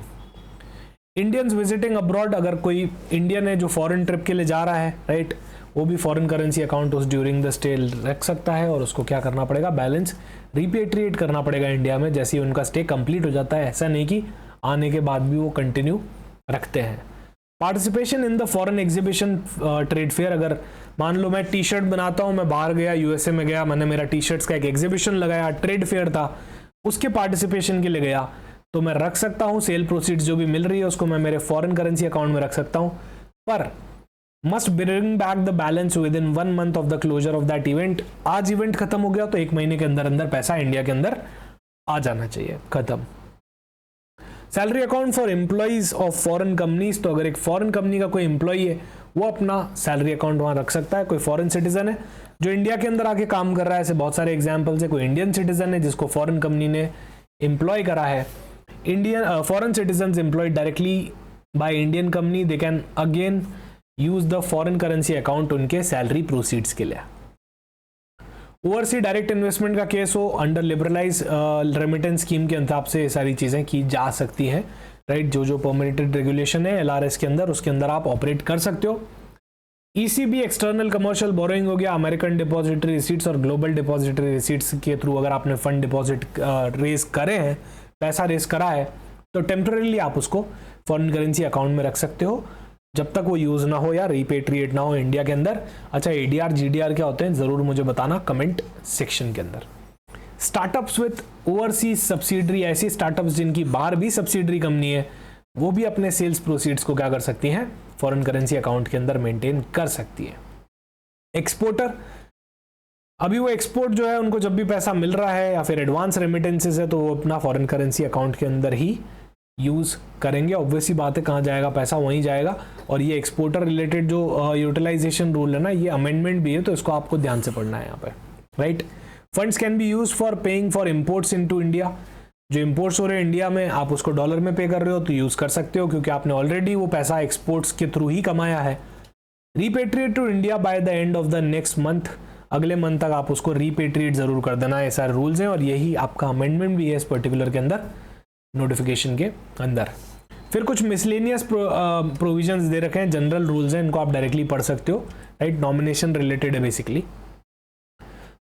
Indians visiting abroad, अगर कोई इंडियन है जो फॉरेन ट्रिप के लिए जा रहा है, राइट, वो भी फॉरेन करेंसी अकाउंट उस ड्यूरिंग द स्टे रख सकता है, और उसको क्या करना पड़ेगा, बैलेंस रिपेट्रिएट करना पड़ेगा इंडिया में जैसे ही उनका स्टे कंप्लीट हो जाता है। ऐसा नहीं कि आने के बाद भी वो कंटिन्यू रखते हैं। Participation in the foreign exhibition trade fair, अगर मान लो मैं टी शर्ट बनाता हूँ, मैं बाहर गया, यूएसए में गया, मैंने मेरा टी शर्ट्स का एक एग्जीबिशन लगाया, ट्रेड फेयर था, उसके पार्टिसिपेशन के लिए गया, तो मैं रख सकता हूँ सेल प्रोसीड्स जो भी मिल रही है उसको मैं मेरे फॉरेन करेंसी अकाउंट में रख सकता हूँ, पर must bring back the balance within 1 month of the closure of that event. आज इवेंट खत्म हो गया तो 1 महीने के अंदर अंदर पैसा इंडिया के अंदर आ जाना चाहिए, खत्म। Salary account for employees of foreign companies, तो अगर एक फॉरेन कंपनी का कोई एम्प्लॉई है वो अपना सैलरी अकाउंट वहां रख सकता है। कोई फॉरेन सिटीजन है जो इंडिया के अंदर आके काम कर रहा है, ऐसे बहुत सारे एग्जाम्पल्स है। कोई इंडियन सिटीजन है जिसको फॉरेन कंपनी ने एम्प्लॉय करा है, Indian foreign citizen employed directly by Indian company, they can again use the foreign currency account उनके सैलरी प्रोसीड्स के लिए। ओवरसी डायरेक्ट इन्वेस्टमेंट का केस हो, अंडर लिबरलाइज रेमिटेंस स्कीम के हिसाब से ये सारी चीजें की जा सकती हैं, राइट। जो परमिटेड रेगुलेशन है एलआरएस के अंदर, उसके अंदर आप ऑपरेट कर सकते हो। ईसीबी एक्सटर्नल कमर्शियल बोरोइंग हो गया, अमेरिकन डिपॉजिटरी रिसीट्स और ग्लोबल डिपॉजिटरी रिसीट्स के थ्रू अगर आपने फंड डिपॉजिट रेज करे हैं, पैसा रेज करा है, तो टेम्पररीली आप उसको फॉरेन करेंसी अकाउंट में रख सकते हो जब तक वो यूज ना हो या रिपेट्रिएट ना हो इंडिया के अंदर। अच्छा, एडीआर जीडीआर क्या होते हैं जरूर मुझे बताना कमेंट सेक्शन के अंदर। स्टार्टअप्स विद ओवरसीज सब्सिडरी, ऐसी स्टार्टअप्स जिनकी बाहर भी सब्सिडरी कंपनी है, वो भी अपने सेल्स प्रोसीड्स को क्या कर सकती हैं, फॉरेन करेंसी अकाउंट के अंदर मेंटेन कर सकती है। एक्सपोर्टर, अभी वो एक्सपोर्ट जो है उनको जब भी पैसा मिल रहा है या फिर एडवांस रेमिटेंसेस है तो वो अपना फॉरेन करेंसी अकाउंट के अंदर ही यूज करेंगे। ऑब्वियसली बात है, कहाँ जाएगा पैसा वहीं जाएगा। और ये एक्सपोर्टर रिलेटेड जो यूटिलाइजेशन रूल है ना, ये अमेंडमेंट भी है, तो इसको आपको ध्यान से पढ़ना है यहाँ पे, right. Funds can be use for paying for imports into India, जो इम्पोर्ट्स हो रहे हैं इंडिया में, आप उसको डॉलर में पे कर रहे हो तो यूज कर सकते हो क्योंकि आपने ऑलरेडी वो पैसा एक्सपोर्ट्स के थ्रू ही कमाया है। Repatriate to India by the end of the next month, अगले मंथ तक आप उसको रिपेट्रिएट जरूर कर देना। ये सारे रूल्स हैं और यही आपका अमेंडमेंट भी है इस पर्टिकुलर के अंदर, नोटिफिकेशन के अंदर। फिर कुछ मिसलेनियस प्रोविजंस दे रखे हैं, जनरल रूल्स हैं, इनको आप डायरेक्टली पढ़ सकते हो, राइट। नॉमिनेशन रिलेटेड है बेसिकली।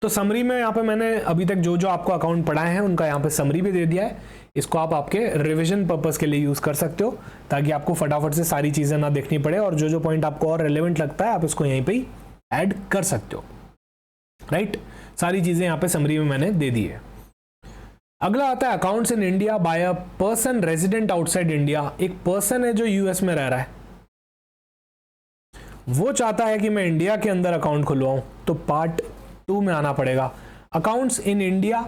तो समरी में यहाँ पे मैंने अभी तक जो जो आपको अकाउंट पढ़ाए हैं उनका यहाँ पे समरी भी दे दिया है। इसको आप आपके रिवीजन पर्पस के लिए यूज कर सकते हो ताकि आपको फटाफट से सारी चीजें ना देखनी पड़े, और जो जो पॉइंट आपको और रेलेवेंट लगता है आप इसको यहीं पे ऐड कर सकते हो, राइट। सारी चीजें यहाँ पे समरी में मैंने दे दी है। अगला आता है accounts in India by a person resident outside India. एक पर्सन है जो यूएस में रह रहा है, वो चाहता है कि मैं इंडिया के अंदर अकाउंट खुलवाऊं, तो पार्ट 2 में आना पड़ेगा। अकाउंट्स इन इंडिया,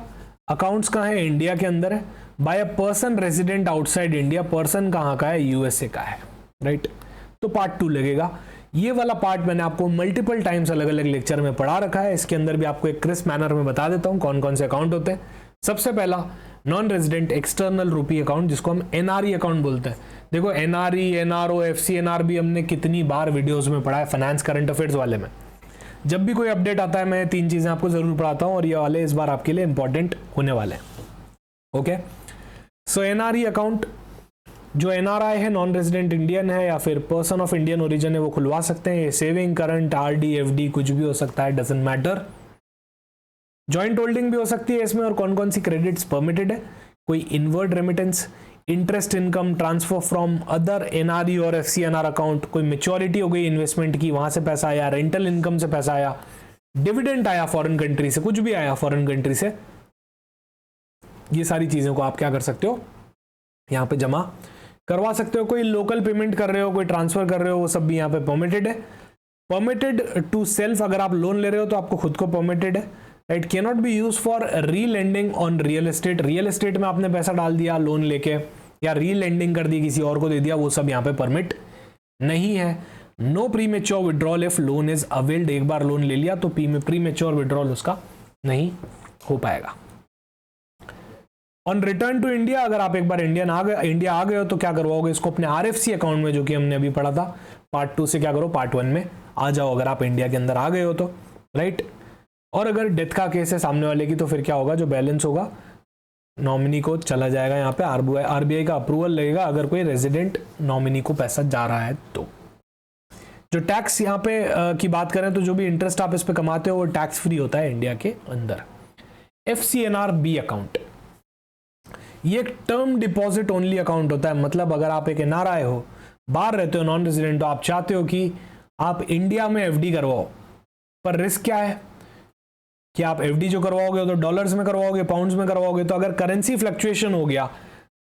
अकाउंट्स कहाँ है, इंडिया के अंदर है। By a person resident outside India, person कहाँ का है, यूएसए का है, राइट। तो पार्ट 2 लगेगा। ये वाला पार्ट मैंने आपको मल्टीपल टाइम्स अलग अलग लेक्चर में पढ़ा रखा है, इसके अंदर भी आपको एक क्रिस्प मैनर में बता देता हूं कौन कौन से अकाउंट होते हैं। सबसे पहला नॉन रेजिडेंट एक्सटर्नल रूपी अकाउंट, जिसको हम एनआरई अकाउंट बोलते हैं। देखो एनआरई, एनआरओ, एफसी, एनआरबी हमने कितनी बार वीडियोस में पढ़ा है, फाइनेंस करंट अफेयर्स वाले में। जब भी कोई अपडेट आता है मैं 3 चीजें आपको जरूर पढ़ाता हूं और ये वाले इस बार आपके लिए इंपॉर्टेंट होने वाले हैं, ओके। सो एनआरई अकाउंट, जो एनआरआई है, नॉन रेजिडेंट इंडियन है या फिर पर्सन ऑफ इंडियन ओरिजिन है, वो खुलवा सकते हैं। ये सेविंग, करंट, आरडी, एफडी कुछ भी हो सकता है, डजंट मैटर। जॉइंट होल्डिंग भी हो सकती है इसमें। और कौन कौन सी क्रेडिट्स परमिटेड है, कोई inward remittance, interest income, transfer from other NRE और एफसीएनआर अकाउंट, कोई मेच्योरिटी हो गई इन्वेस्टमेंट की, वहां से पैसा आया, रेंटल इनकम से पैसा आया, डिविडेंड आया फॉरेन कंट्री से, कुछ भी आया फॉरेन कंट्री से, ये सारी चीजों को आप क्या कर सकते हो, यहाँ पे जमा करवा सकते हो। कोई लोकल पेमेंट कर रहे हो, कोई ट्रांसफर कर रहे हो, वो सब भी यहाँ पे परमिटेड है। परमिटेड टू सेल्फ, अगर आप लोन ले रहे हो तो आपको खुद को परमिटेड है, right. Can not be use for relending on real estate, real estate में आपने पैसा डाल दिया लोन लेके या रीलेंडिंग कर दी, किसी और को दे दिया, वो सब यहाँ पे परमिट नहीं है। No premature withdrawal if loan is availed, एक बार लोन ले लिया तो प्रीमेच्योर विड्रॉल उसका नहीं हो पाएगा। ऑन रिटर्न टू इंडिया, अगर आप एक बार इंडिया आ गए हो तो क्या करवाओगे, इसको अपने RFC अकाउंट में, जो कि हमने अभी पढ़ा था पार्ट 2 से, क्या करो पार्ट 1 में आ जाओ अगर आप इंडिया के अंदर आ गए हो तो, राइट। और अगर डेथ का केस है सामने वाले की तो फिर क्या होगा, जो बैलेंस होगा नॉमिनी को चला जाएगा, यहाँ पे RBI का अप्रूवल लगेगा अगर कोई रेजिडेंट नॉमिनी को पैसा जा रहा है तो। जो टैक्स यहाँ पे की बात करें तो जो भी इंटरेस्ट आप इस पे कमाते हो वो टैक्स फ्री होता है इंडिया के अंदर। FCNR-B अकाउंट, ये एक टर्म डिपॉजिट ओनली अकाउंट होता है, मतलब अगर आप एक NRI हो, बाहर रहते हो, नॉन रेजिडेंट हो, आप चाहते हो कि आप इंडिया में FD करवाओ, पर रिस्क क्या है कि आप FD जो करवाओगे तो डॉलर्स में करवाओगे, पाउंड्स में करवाओगे, तो अगर करेंसी फ्लक्चुएशन हो गया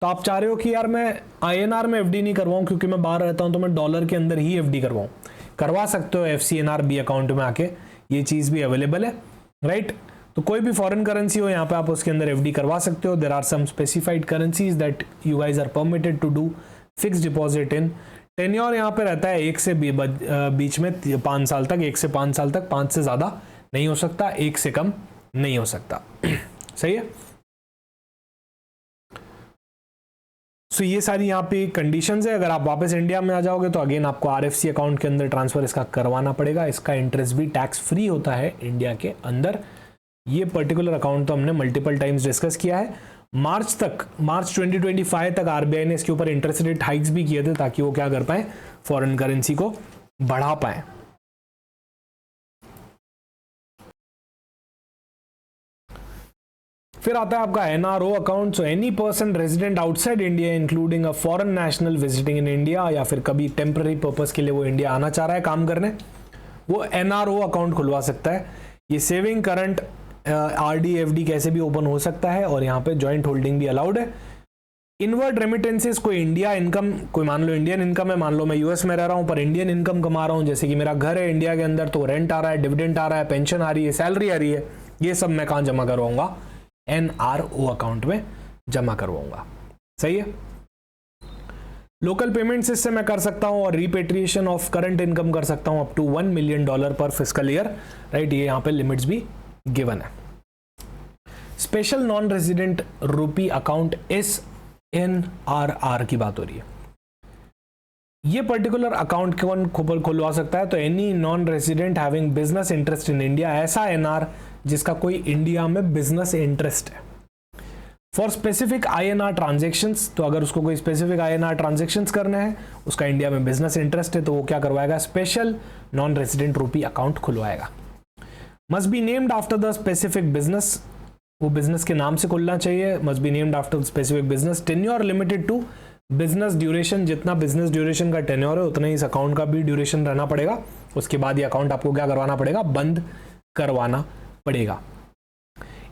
तो आप चाह रहे हो कि यार मैं INR में FD नहीं करवाऊं क्योंकि मैं बाहर रहता हूं, तो मैं डॉलर के अंदर ही FD करवाऊं। करवा सकते हो FCNR-B अकाउंट में आके, ये चीज भी अवेलेबल है, राइट। तो कोई भी फॉरेन करेंसी हो यहाँ पे आप उसके अंदर FD करवा सकते हो। There are some specified currencies that you guys are permitted to do fix deposit in. Tenure यहाँ पे रहता है 1 से बीच में 5 साल तक, 1 से 5 साल तक, 5 से ज्यादा नहीं हो सकता, 1 से कम नहीं हो सकता। सही है। सो ये सारी यहाँ पे कंडीशंस है। अगर आप वापस इंडिया में आ जाओगे तो अगेन आपको RFC अकाउंट के अंदर ट्रांसफर इसका करवाना पड़ेगा। इसका इंटरेस्ट भी टैक्स फ्री होता है इंडिया के अंदर। ये पर्टिकुलर अकाउंट तो हमने मल्टीपल टाइम्स डिस्कस किया है। मार्च 2025 तक RBI ने इसके ऊपर इंटरेस्ट रेट हाइक्स भी किए थे ताकि वो क्या कर पाए, फॉरेन करेंसी को बढ़ा पाए। फिर आता है आपका NRO account. So any person resident outside India including a foreign national visiting in India, या फिर कभी टेम्पररी पर्पस के लिए वो इंडिया आना चाह रहा है काम करने, वो NRO अकाउंट खुलवा सकता है। ये सेविंग, करंट, RD, FD कैसे भी ओपन हो सकता है, और यहाँ पे ज्वाइंट होल्डिंग भी अलाउड है। इनवर्ड रेमिटेंसेस, कोई इंडिया इनकम, कोई मान लो इंडियन इनकम है, मान लो मैं US में रह रहा हूँ पर इंडियन इनकम कमा रहा हूँ, जैसे कि मेरा घर है इंडिया के अंदर, तो रेंट आ रहा है, डिविडेंड आ रहा है, पेंशन आ रही है, सैलरी आ रही है, ये सब मैं कहाँ जमा करवाऊंगा, NRO अकाउंट में जमा करवाऊंगा। सही है। लोकल पेमेंट्स इससे मैं कर सकता हूं, और रिपेट्रिएशन ऑफ करंट इनकम कर सकता हूं अप टू $1 मिलियन पर फिस्कल ईयर, राइट। ये यहां पे लिमिट्स भी गिवन है। Special non resident rupee account SNRR की बात हो रही है। ये पर्टिकुलर अकाउंट कौन खुलवा सकता है, तो any non resident having business interest in India, ऐसा NR जिसका कोई इंडिया में बिजनेस इंटरेस्ट है। फॉर स्पेसिफिक INR ट्रांजेक्शंस, तो अगर उसको कोई स्पेसिफिक INR ट्रांजेक्शंस करना है, उसका इंडिया में बिजनेस इंटरेस्ट है, तो वो क्या करवाएगा, special non resident rupee account खुलवाएगा। Must be named after the specific business, वो बिजनेस के नाम से खुलना चाहिए। Must be named after specific business. Tenure limited to business duration, जितना बिजनेस ड्यूरेशन का टेन्योर है उतना ही इस अकाउंट का भी ड्यूरेशन रहना पड़ेगा। उसके बाद ये अकाउंट आपको क्या करवाना पड़ेगा, बंद करवाना पड़ेगा।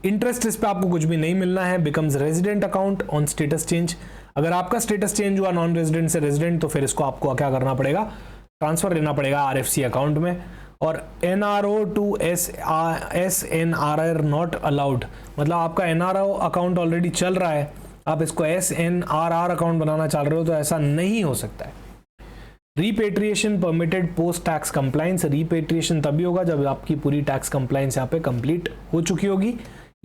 इंटरेस्ट इस पे आपको कुछ भी नहीं मिलना है। Becomes resident account on status change, अगर आपका स्टेटस चेंज हुआ नॉन रेजिडेंट से रेजिडेंट, तो फिर इसको आपको क्या करना पड़ेगा, ट्रांसफर लेना पड़ेगा RFC अकाउंट में। और NRO टू SNRR नॉट अलाउड, मतलब आपका NRO अकाउंट ऑलरेडी चल रहा है, आप इसको SNRR अकाउंट बनाना चाह रहे हो तो ऐसा नहीं हो सकता है। Repatriation permitted post tax compliance, repatriation तभी होगा जब आपकी पूरी टैक्स कंप्लाइंस यहाँ पे कंप्लीट हो चुकी होगी।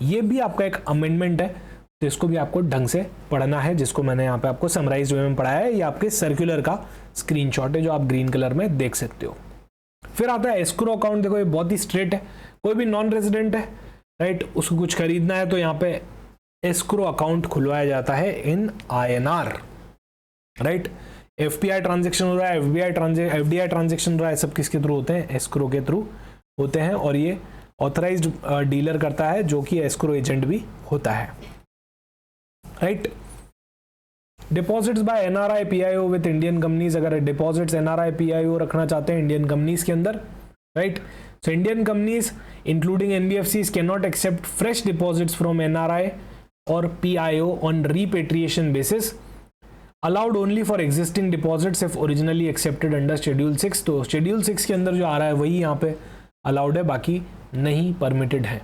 ये भी आपका एक अमेंडमेंट है, तो इसको भी आपको ढंग से पढ़ना है, जिसको मैंने यहाँ पे आपको समराइज्ड वे में पढ़ाया है। ये आपके सर्कुलर का स्क्रीनशॉट है जो आप ग्रीन कलर में देख सकते हो। फिर आता है एस्क्रो अकाउंट। देखो ये बहुत ही स्ट्रेट है, कोई भी नॉन रेजिडेंट है, राइट, उसको कुछ खरीदना है तो यहाँ पे एस्क्रो अकाउंट खुलवाया जाता है इन INR, राइट। FPI ट्रांजेक्शन हो रहा है, FDI ट्रांजेक्शन हो रहा है, सब किसके थ्रू होते हैं, एस्क्रो के थ्रू होते हैं। और ये ऑथराइज्ड डीलर करता है जो कि एस्क्रो एजेंट भी होता है, right. Deposits by NRI PIO with Indian companies, अगर डिपॉजिट्स NRI PIO रखना चाहते हैं इंडियन कंपनीज के अंदर, right, so Indian companies including NBFCs can not accept fresh deposits from NRI और PIO on repatriation basis, allowed only for existing deposits if originally accepted under Schedule 6। तो Schedule 6 के अंदर जो आ रहा है वही यहाँ पे allowed है, बाकी नहीं परमिटेड है।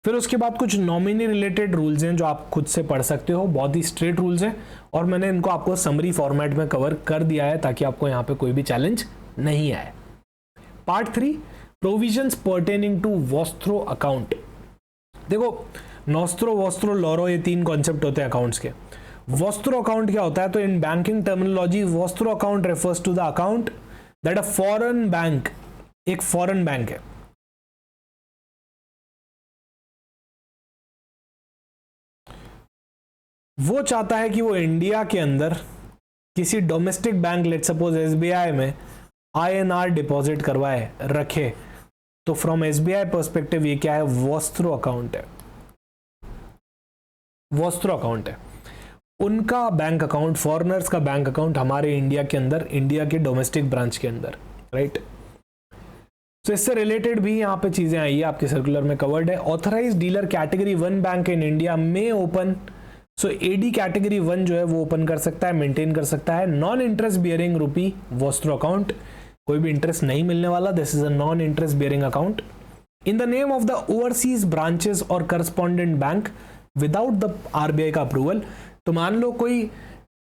फिर उसके बाद कुछ नॉमिनी रिलेटेड रूल्स हैं जो आप खुद से पढ़ सकते हो, बहुत ही स्ट्रेट रूल्स हैं, और मैंने इनको आपको समरी फॉर्मेट में कवर कर दिया है ताकि आपको यहाँ पे कोई भी चैलेंज नहीं आए। Part 3, provisions pertaining to vostro account. देखो नॉस्ट्रो, वोस्ट्रो, लॉरो, ये 3 कॉन्सेप्ट होते हैं अकाउंट्स के। वोस्ट्रो अकाउंट क्या होता है? तो in banking terminology vostro account refers to the account that a foreign bank, एक फॉरेन बैंक है, वो चाहता है कि वो इंडिया के अंदर किसी domestic bank, let suppose SBI में INR डिपॉजिट करवाए, रखे। तो फ्रॉम एसबीआई पर्सपेक्टिव ये क्या है? वोस्ट्रो अकाउंट है, वोस्ट्रो अकाउंट है। उनका बैंक अकाउंट, फॉरेनर्स का बैंक अकाउंट हमारे इंडिया के अंदर, इंडिया के डोमेस्टिक ब्रांच के अंदर, राइट। तो इससे रिलेटेड भी यहाँ पे चीजें आई है, आपके सर्कुलर में कवर्ड है। Authorise dealer category 1 bank in India में ओपन, सो एडी कैटेगरी 1 जो है वो ओपन कर सकता है, मेंटेन कर सकता है non interest bearing rupee vostro account, कोई भी इंटरेस्ट नहीं मिलने वाला, this is a non interest bearing account in the name of the overseas branches और correspondent bank without the RBI का अप्रूवल। तो मान लो कोई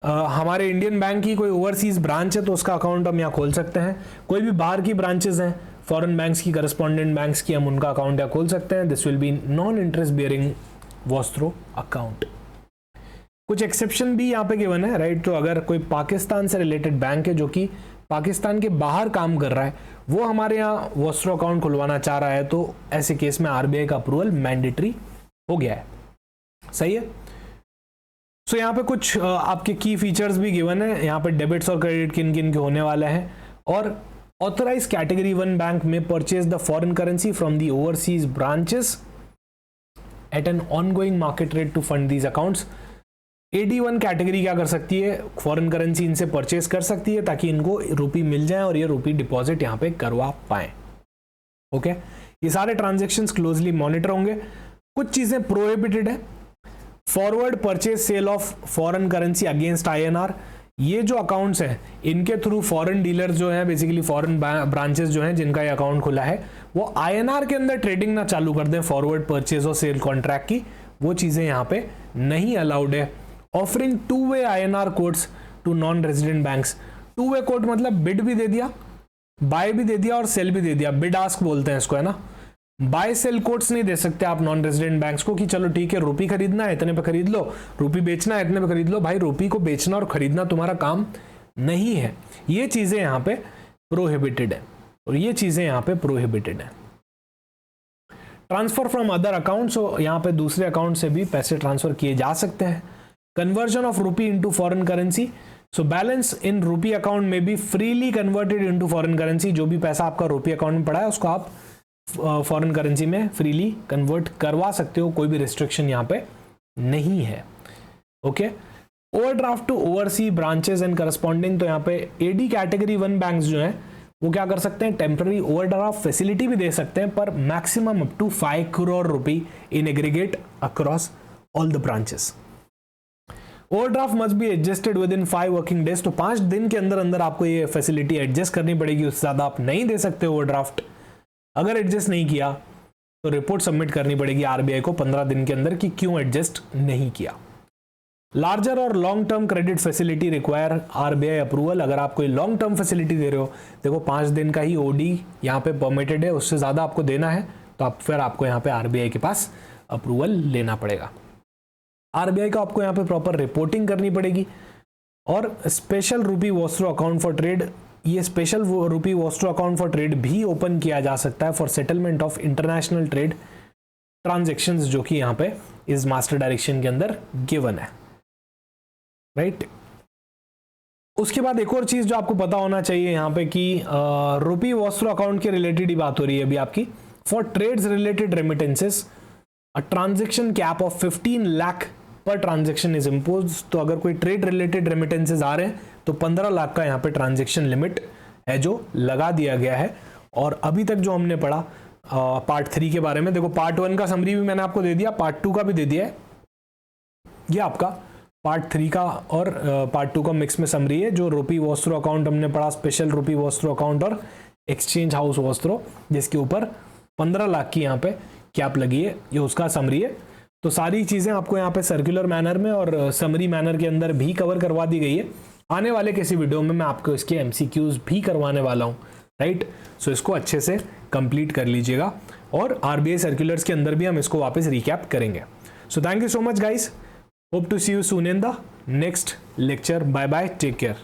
हमारे इंडियन बैंक की कोई ओवरसीज ब्रांच है तो उसका अकाउंट हम यहाँ खोल सकते हैं। कोई भी बाहर की ब्रांचेस हैं, फॉरेन बैंक्स की, करस्पॉन्डेंट बैंक्स की, हम उनका अकाउंट यहाँ खोल सकते हैं। This will be non interest bearing vostro account. कुछ एक्सेप्शन भी यहाँ पे गिवन है, राइट। तो अगर कोई पाकिस्तान से रिलेटेड बैंक है जो कि पाकिस्तान के बाहर काम कर रहा है, वो हमारे यहाँ वोस्ट्रो अकाउंट खुलवाना चाह रहा है, तो ऐसे केस में आरबीआई का अप्रूवल मैंडेटरी हो गया है। सही है। सो यहाँ पे कुछ आपके की फीचर्स भी गिवन है। यहाँ पे डेबिट्स और क्रेडिट किन किन के होने वाले हैं, और ऑथराइज कैटेगरी 1 बैंक में purchase the foreign currency from the overseas branches at an ongoing market rate to fund these accounts. AD1 category क्या कर सकती है? फॉरेन करेंसी इनसे परचेज कर सकती है ताकि इनको रुपी मिल जाए और ये रुपी डिपॉजिट यहाँ पे करवा पाए। ओके, ये सारे ट्रांजेक्शन्स क्लोजली मॉनिटर होंगे। कुछ चीजें प्रोहिबिटेड है। Forward purchase sale of foreign currency against INR, ये जो अकाउंट्स हैं इनके थ्रू फॉरेन डीलर जो है, बेसिकली फॉरेन ब्रांचेस जो हैं जिनका ये अकाउंट खुला है, वो INR के अंदर ट्रेडिंग ना चालू कर दें फॉरवर्ड परचेज और सेल कॉन्ट्रैक्ट की, वो चीजें यहाँ पे नहीं अलाउड है। ऑफरिंग 2-वे INR quotes to non resident banks. 2-वे कोड मतलब बिड भी दे दिया, बाय भी दे दिया और सेल भी दे दिया, बिड आस्क बोलते हैं इसको, है ना। बाय सेल कोड्स नहीं दे सकते आप नॉन रेजिडेंट बैंक्स को कि चलो ठीक है रुपी खरीदना है इतने पे खरीद लो, रुपी बेचना है इतने पे खरीद लो। भाई रुपी को बेचना और खरीदना तुम्हारा काम नहीं है। ये चीजें यहाँ पे प्रोहिबिटेड है, और ये चीजें यहाँ पे प्रोहिबिटेड है। ट्रांसफर फ्रॉम अदर अकाउंट्स, यहाँ पे दूसरे अकाउंट से भी पैसे ट्रांसफर किए जा सकते हैं। Conversion of rupee into foreign currency, so balance in rupee account में be freely converted into foreign currency. जो भी पैसा आपका रुपी अकाउंट में पड़ा है उसको आप फॉरेन करेंसी में फ्रीली कन्वर्ट करवा सकते हो, कोई भी रिस्ट्रिक्शन यहाँ पे नहीं है। Okay, overdraft to oversea branches and corresponding, तो यहाँ पे एडी कैटेगरी 1 बैंक्स जो हैं वो क्या कर सकते हैं? टेम्पररी ओवरड्राफ्ट फैसिलिटी भी दे सकते हैं, पर maximum up to 5 crore rupee in aggregate across all the branches. Overdraft must be adjusted within 5 working days, तो 5 दिन के अंदर अंदर आपको ये फैसिलिटी एडजस्ट करनी पड़ेगी, उससे ज्यादा आप नहीं दे सकते ओवरड्राफ्ट। अगर एडजस्ट नहीं किया तो रिपोर्ट सबमिट करनी पड़ेगी आरबीआई को 15 दिन के अंदर कि क्यों एडजस्ट नहीं किया। लार्जर और long term credit facility require RBI approval, अगर आप कोई लॉन्ग टर्म फैसिलिटी दे रहे हो, देखो 5 दिन का ही ओडी यहाँ पे परमिटेड है, उससे ज्यादा आपको देना है तो फिर आपको यहाँ पे आरबीआई के पास अप्रूवल लेना पड़ेगा। आरबीआई को आपको यहाँ पे प्रॉपर रिपोर्टिंग करनी पड़ेगी। और special rupee vostro account for trade, ये special rupee vostro account for trade भी ओपन किया जा सकता है for settlement of international trade transactions, जो कि यहाँ पे इस मास्टर डायरेक्शन के अंदर गिवन है, राइट। उसके बाद एक और चीज जो आपको पता होना चाहिए यहाँ पे कि रुपी वोस्ट्रो अकाउंट के रिलेटेड ही बात हो रही है अभी आपकी। For trades related remittances a transaction cap of 15 lakh per transaction is impose, तो अगर कोई ट्रेड रिलेटेड रेमिटेंसेज आ रहे हैं तो 15 लाख का यहाँ पे ट्रांजेक्शन लिमिट है जो लगा दिया गया है। और अभी तक जो हमने पढ़ा पार्ट 3 के बारे में, देखो पार्ट 1 का समरी भी मैंने आपको दे दिया, पार्ट 2 का भी दे दिया है, ये आपका पार्ट 3 का और पार्ट 2 का मिक्स में समरी है। जो रुपी वोस्ट्रो अकाउंट हमने पढ़ा, स्पेशल रुपी वोस्ट्रो अकाउंट और एक्सचेंज हाउस वोस्ट्रो, जिसके ऊपर 15 लाख की यहाँ पे कैप लगी है, ये उसका समरी है। तो सारी चीजें आपको यहाँ पे सर्कुलर मैनर में और समरी मैनर के अंदर भी कवर करवा दी गई है। आने वाले किसी वीडियो में मैं आपको इसके एमसीक्यूज भी करवाने वाला हूँ, राइट। सो इसको अच्छे से कंप्लीट कर लीजिएगा, और आरबीआई सर्कुलर्स के अंदर भी हम इसको वापस रिकैप करेंगे। So thank you so much guys. Hope to see you soon in the next lecture. Bye bye. Take care.